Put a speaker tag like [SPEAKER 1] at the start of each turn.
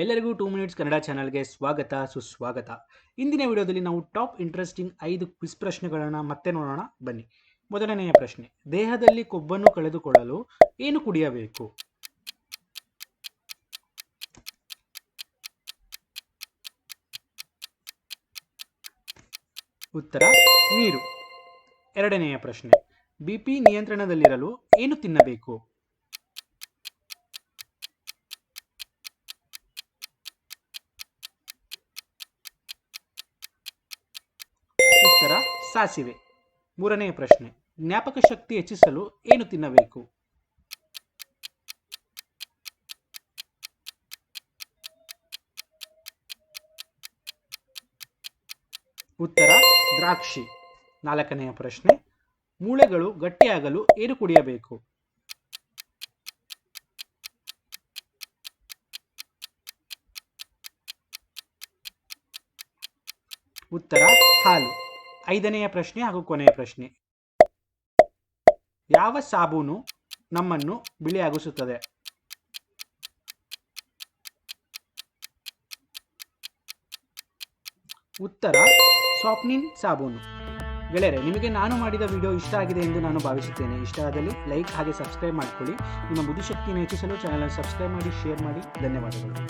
[SPEAKER 1] ಎಲ್ಲರಿಗೂ 2 ಮಿನಿಟ್ಸ್ ಕನ್ನಡ ಚಾನಲ್ಗೆ ಸ್ವಾಗತ ಸುಸ್ವಾಗತ. ಇಂದಿನ ವಿಡಿಯೋದಲ್ಲಿ ನಾವು ಟಾಪ್ ಇಂಟ್ರೆಸ್ಟಿಂಗ್ 5 ಕ್ವಿಜ್ ಪ್ರಶ್ನೆಗಳನ್ನು ಮತ್ತೆ ನೋಡೋಣ ಬನ್ನಿ. ಮೊದಲನೆಯ ಪ್ರಶ್ನೆ, ದೇಹದಲ್ಲಿ ಕೊಬ್ಬನ್ನು ಕಳೆದುಕೊಳ್ಳಲು ಏನು ಕುಡಿಯಬೇಕು? ಉತ್ತರ ನೀರು. ಎರಡನೆಯ ಪ್ರಶ್ನೆ, ಬಿಪಿ ನಿಯಂತ್ರಣದಲ್ಲಿರಲು ಏನು ತಿನ್ನಬೇಕು? ಉತ್ತರ ಸಾಸಿವೆ. ಮೂರನೆಯ ಪ್ರಶ್ನೆ, ಜ್ಞಾಪಕ ಶಕ್ತಿ ಹೆಚ್ಚಿಸಲು ಏನು ತಿನ್ನಬೇಕು? ಉತ್ತರ ದ್ರಾಕ್ಷಿ. ನಾಲ್ಕನೆಯ ಪ್ರಶ್ನೆ, ಮೂಳೆಗಳು ಗಟ್ಟಿಯಾಗಲು ಏನು ಕುಡಿಯಬೇಕು? ಉತ್ತರ ಹಾಲು. ಐದನೆಯ ಪ್ರಶ್ನೆ ಹಾಗೂ ಕೊನೆಯ ಪ್ರಶ್ನೆ, ಯಾವ ಸಾಬೂನು ನಮ್ಮನ್ನು ಬಿಳಿಯಾಗಿಸುತ್ತದೆ? ಉತ್ತರ ಸಾಫ್ಟ್ನಿಂಗ್ ಸಾಬೂನು. ಗೆಳೆಯರೆ, ನಿಮಗೆ ನಾನು ಮಾಡಿದ ವಿಡಿಯೋ ಇಷ್ಟ ಆಗಿದೆ ಎಂದು ನಾನು ಭಾವಿಸುತ್ತೇನೆ. ಇಷ್ಟ ಆದಲ್ಲಿ ಲೈಕ್ ಹಾಗೆ ಸಬ್ಸ್ಕ್ರೈಬ್ ಮಾಡಿಕೊಳ್ಳಿ. ನಿಮ್ಮ ಬುದ್ಧಿಶಕ್ತಿಯನ್ನು ಹೆಚ್ಚಿಸಲು ಚಾನಲ್ ಅನ್ನು ಸಬ್ಸ್ಕ್ರೈಬ್ ಮಾಡಿ, ಶೇರ್ ಮಾಡಿ. ಧನ್ಯವಾದಗಳು.